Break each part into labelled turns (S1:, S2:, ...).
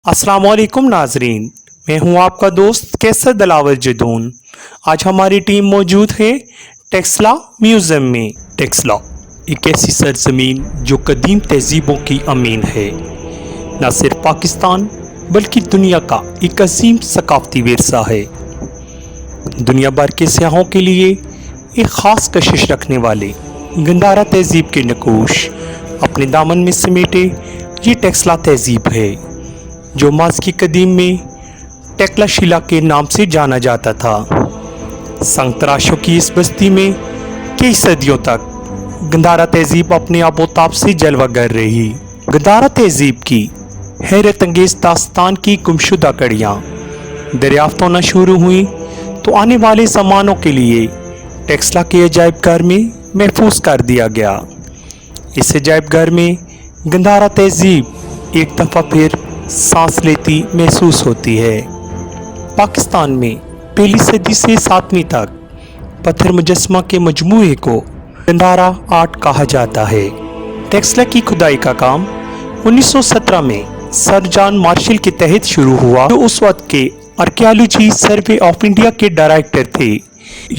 S1: अस्सलाम वालेकुम नाजरीन, मैं हूं आपका दोस्त कैसर दलावर जदून। आज हमारी टीम मौजूद है टेक्सला म्यूज़ियम में। टेक्सला एक ऐसी सरजमीन जो कदीम तहजीबों की अमीन है। न सिर्फ पाकिस्तान बल्कि दुनिया का एक अजीम सकाफती विरसा है। दुनिया भर के सयाहों के लिए एक ख़ास कशिश रखने वाले गंधारा तहजीब के नकूश अपने दामन में समेटे ये टेक्सला तहजीब है, जो माज़ी कदीम में टेक्ला शिला के नाम से जाना जाता था। संग तराशों की इस बस्ती में कई सदियों तक गंधारा तहजीब अपने आबोताब से जलवागर रही। गंधारा तहजीब की हैरत अंगेज दास्तान की गुमशुदा कड़ियाँ दरियाफ्त होना शुरू हुई तो आने वाले ज़मानों के लिए टेक्सला के अजायब घर में महफूज कर दिया गया। इस अजायब घर में गंधारा तहजीब एक दफ़ा फिर सांस लेती महसूस होती है। पाकिस्तान में पहली सदी से 7वीं तक पत्थर मुजस्मा के मजमूए को गंधारा आर्ट कहा जाता है। टेक्सला की खुदाई का काम 1917 में सर जॉन मार्शल के तहत शुरू हुआ, जो उस वक्त के आर्कियोलॉजी सर्वे ऑफ इंडिया के डायरेक्टर थे।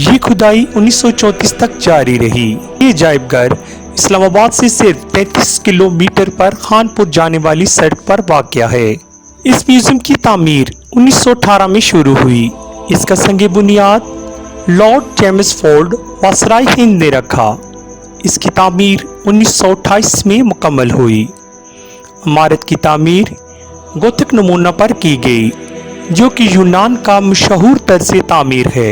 S1: ये खुदाई 1934 तक जारी रही। ये अजायब घर इस्लामाबाद से सिर्फ 33 किलोमीटर पर खानपुर जाने वाली सड़क पर वाक़या है। इस म्यूज़ियम की तामीर 1918 में शुरू हुई। इसका संग बुनियाद लॉर्ड चेम्सफोर्ड वासराय हिंद ने रखा। इसकी तामीर 1928 में मुकम्मल हुई। इमारत की तामीर गोथिक नमूना पर की गई, जो कि यूनान का मशहूर तर्ज़ तामीर है।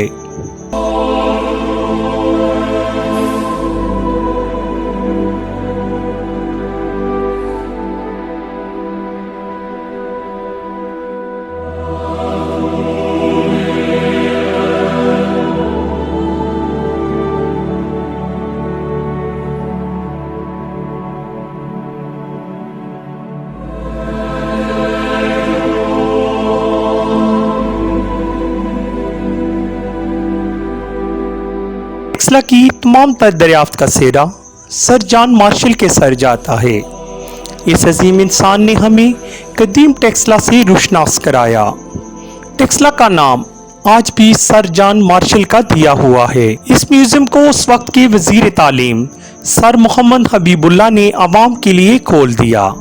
S1: टेक्सला की तमाम तर दरियाफ्त का सेहरा सर जॉन मार्शल के सर जाता है। इस अजीम इंसान ने हमें कदीम टेक्सला से रुशनास कराया। टेक्सला का नाम आज भी सर जॉन मार्शल का दिया हुआ है। इस म्यूज़ियम को उस वक्त के वजीर तालीम सर मोहम्मद हबीबुल्लाह ने आवाम के लिए खोल दिया।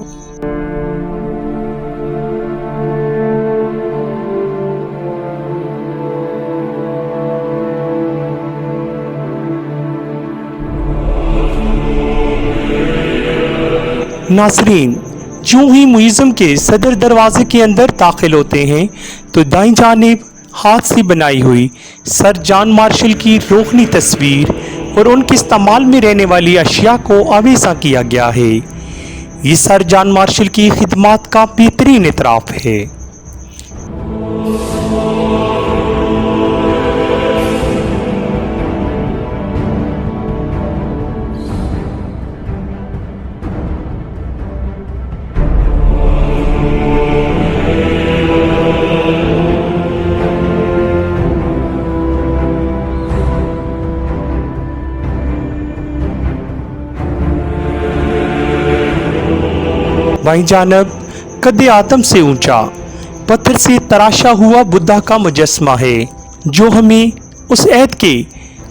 S1: नाजरीन, यूं ही म्यूज़ियम के सदर दरवाजे के अंदर दाखिल होते हैं तो दाईं जानिब हाथ से बनाई हुई सर जॉन मार्शल की रोहनी तस्वीर और उनके इस्तेमाल में रहने वाली अशिया को आवेज़ा किया गया है। ये सर जॉन मार्शल की खिदमात का बेहतरीन इतराफ़ है। बाईं जानब कद आदम से ऊंचा पत्थर से तराशा हुआ बुद्धा का मुजस्मा है, जो हमें उस ऐद के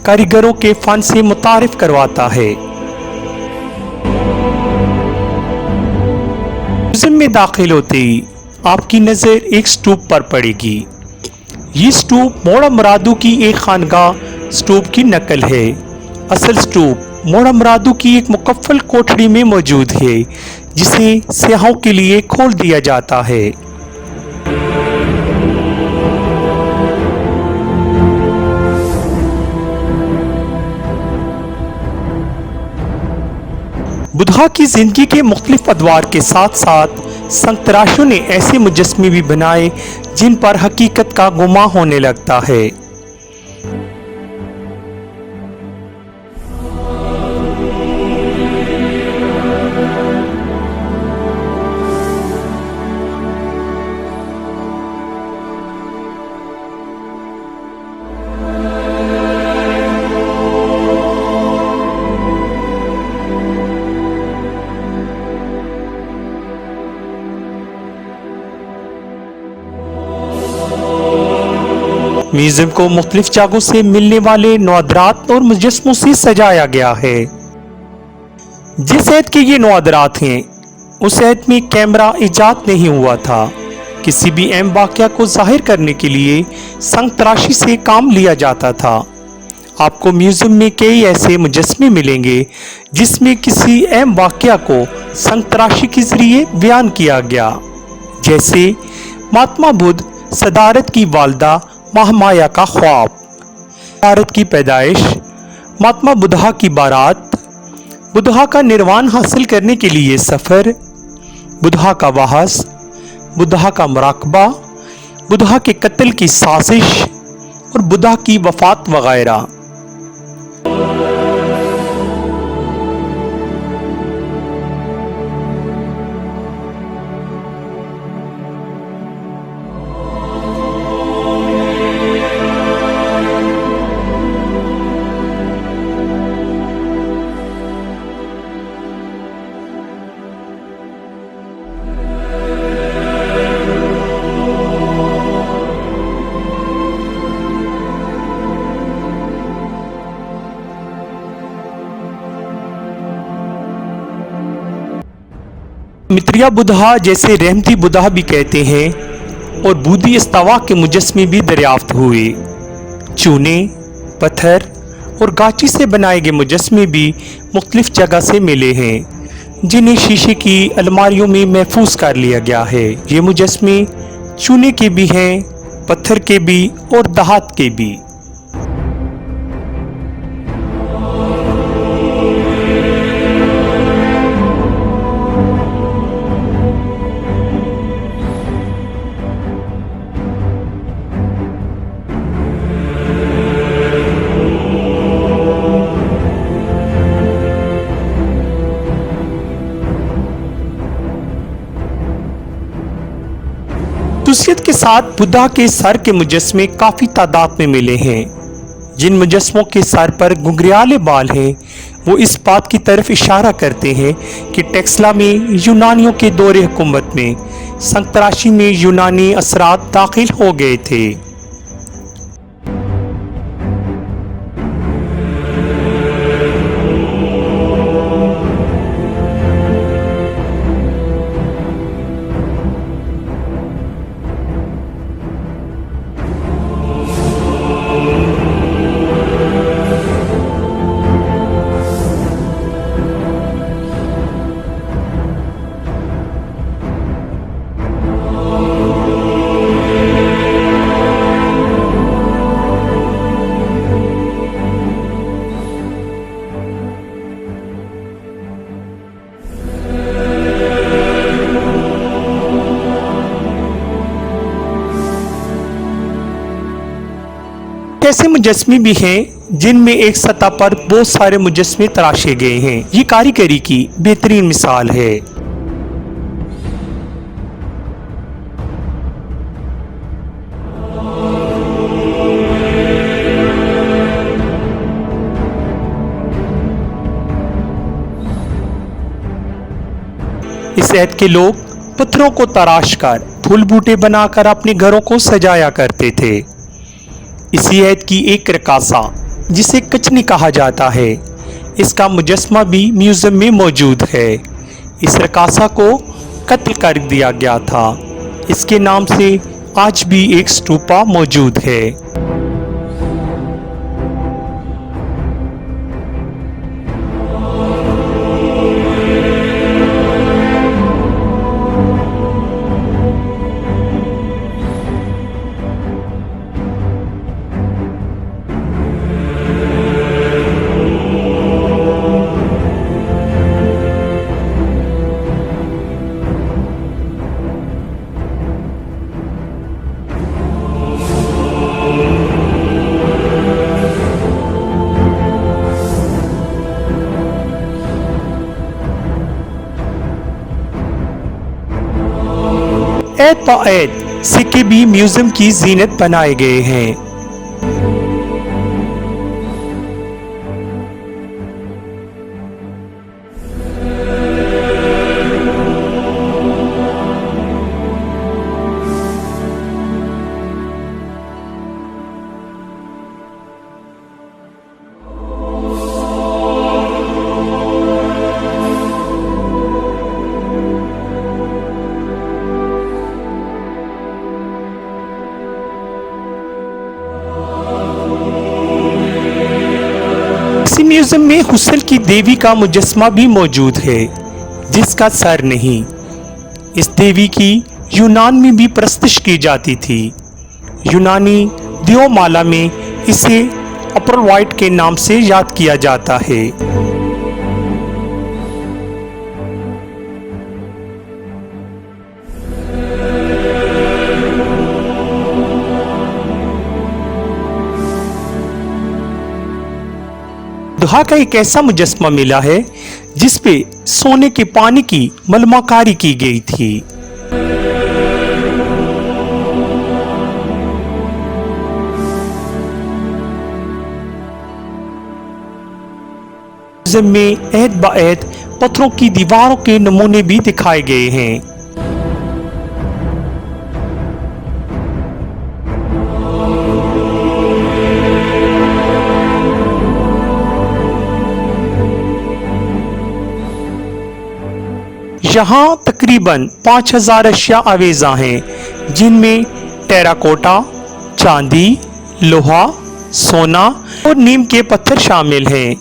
S1: कारीगरों के फन से मुतारिफ करवाता है। म्यूज़ियम में दाखिल होते ही आपकी नज़र एक स्तूप पर पड़ेगी। ये स्तूप मोड़ा मुरादू की एक खानगाह स्तूप की नकल है। असल स्तूप मोड़ा मुरादू की एक मुकफ्फल कोठड़ी में मौजूद है, जिसे सयाहों के लिए खोल दिया जाता है। बुद्धा की जिंदगी के मुख्तलिफ अदवार के साथ साथ संग तराशों ने ऐसे मुजस्मे भी बनाए जिन पर हकीकत का गुमा होने लगता है। म्यूजियम को मुख्तलिफ जगहों से मिलने वाले नवादरात और मुजस्मों से सजाया गया है। जिस ऐत के ये नवादरात हैं उस ऐत में कैमरा इजाद नहीं हुआ था। किसी भी अहम वाक़या को जाहिर करने के लिए संग तराशी से काम लिया जाता था। आपको म्यूजियम में कई ऐसे मुजस्मे मिलेंगे जिसमें किसी अहम वाक़या को संग तराशी के जरिए बयान किया गया, जैसे महात्मा बुद्ध, सदारत की वालदा महामाया का ख्वाब, भारत की पैदाइश, महात्मा बुद्धा की बारात, बुद्धा का निर्वाण हासिल करने के लिए सफ़र, बुद्धा का बहस, बुद्धा का मुराकबा, बुद्धा के कत्ल की साजिश और बुद्धा की वफात वगैरह। मित्रिया बुद्धा, जैसे रहमती बुद्धा भी कहते हैं, और बूदी इस्तवा के मुजस्मे भी दरियाफ्त हुए। चूने, पत्थर और गाची से बनाए गए मुजस्मे भी मुख्तलिफ जगह से मिले हैं, जिन्हें शीशे की अलमारियों में महफूज कर लिया गया है। ये मुजस्मे चूने के भी हैं, पत्थर के भी और धात के भी। खसूसियत के साथ बुद्धा के सर के मुजस्मे काफ़ी तादाद में मिले हैं। जिन मुजस्मों के सर पर घुंघराले बाल हैं वो इस बात की तरफ इशारा करते हैं कि टेक्सला में यूनानियों के दौरे हुकूमत में संतराशी में यूनानी असरात दाखिल हो गए थे। ऐसे मुजस्मे भी हैं जिनमें एक सतह पर बहुत सारे मुजस्मे तराशे गए हैं। ये कारीगरी की बेहतरीन मिसाल है। इस ऐत के लोग पत्थरों को तराश कर फूल बूटे बनाकर अपने घरों को सजाया करते थे। इसी ऐत की एक रकासा जिसे कचनी कहा जाता है, इसका मुजस्मा भी म्यूजियम में मौजूद है। इस रकासा को कत्ल कर दिया गया था। इसके नाम से आज भी एक स्तूपा मौजूद है। ऐत ब ऐत सिक्के भी म्यूजियम की जीनत बनाए गए हैं। म्यूजियम में हुस्न की देवी का मुजस्मा भी मौजूद है जिसका सर नहीं। इस देवी की यूनान में भी परस्तिश की जाती थी। यूनानी देवमाला में इसे अफ्रोडाइट के नाम से याद किया जाता है। दुहा का एक ऐसा मुजस्मा मिला है जिस पे सोने के पानी की मलमाकारी की गई थी। म्यूजियम में ऐद ब-ऐद पत्थरों की दीवारों के नमूने भी दिखाए गए हैं। यहाँ तकरीबन 5000 अशिया आवेजा हैं जिनमें टेराकोटा, चांदी, लोहा, सोना और नीम के पत्थर शामिल हैं।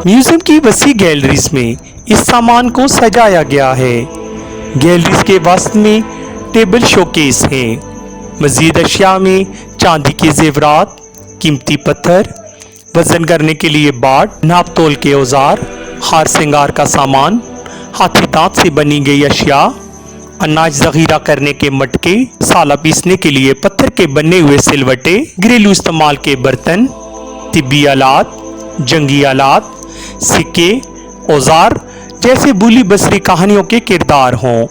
S1: म्यूजियम की वसी गैलरीज में इस सामान को सजाया गया है। गैलरीज के वस्त में टेबल शोकेस हैं। मजीद अशिया में चांदी के जेवरात, कीमती पत्थर, वजन करने के लिए बाट, नाप तोल के औजार, हार श्रृंगार का सामान, हाथी दांत से बनी गई अशिया, अनाज जखीरा करने के मटके, साला पीसने के लिए पत्थर के बने हुए सिलवटे, घरेलू इस्तेमाल के बर्तन, तिब्बी आलात, जंगी आलात, सिक्के, औजार जैसे भूली बसरी कहानियों के किरदार हों।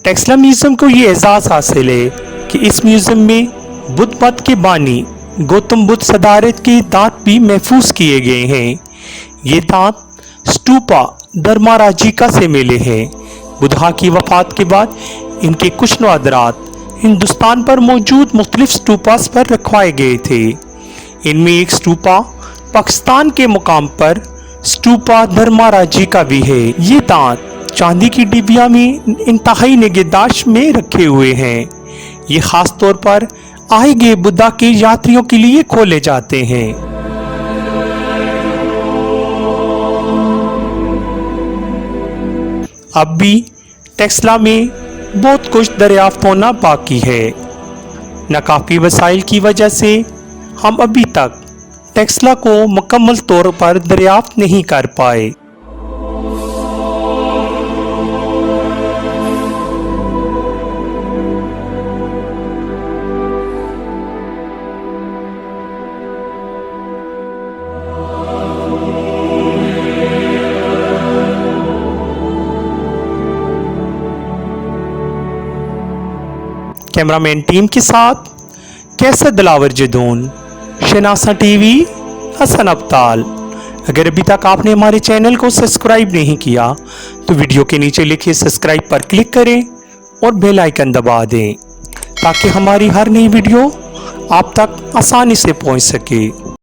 S1: टेक्सला म्यूजियम को ये एजाज़ हासिल है कि इस म्यूजियम में बुद्ध मत के बानी गौतम बुद्ध सदारत के दांत भी महफूज किए गए हैं। ये दांत स्टूपा धर्माराजिका से मिले हैं। बुद्धा की वफात के बाद इनके कुछ नवादरात हिंदुस्तान पर मौजूद मुख्तलिफ स्टूपास पर रखवाए गए थे। इनमें एक स्टूपा पाकिस्तान के मुकाम पर स्टूपा धर्माराजिका भी है। ये दांत चांदी की डिबिया में इंतहाई निगहदाश्त में रखे हुए हैं। ये खास तौर पर आए गए बुद्धा के यात्रियों के लिए खोले जाते हैं। अब भी टेक्सला में बहुत कुछ दरियाफ्त होना बाकी है। नाकाफी वसाइल की वजह से हम अभी तक टेक्सला को मुकम्मल तौर पर दरियाफ्त नहीं कर पाए। कैमरामैन टीम के साथ कैसर दिलावर जदून, शनासा टीवी, हसन अब्ताल। अगर अभी तक आपने हमारे चैनल को सब्सक्राइब नहीं किया तो वीडियो के नीचे लिखे सब्सक्राइब पर क्लिक करें और बेल आइकन दबा दें ताकि हमारी हर नई वीडियो आप तक आसानी से पहुंच सके।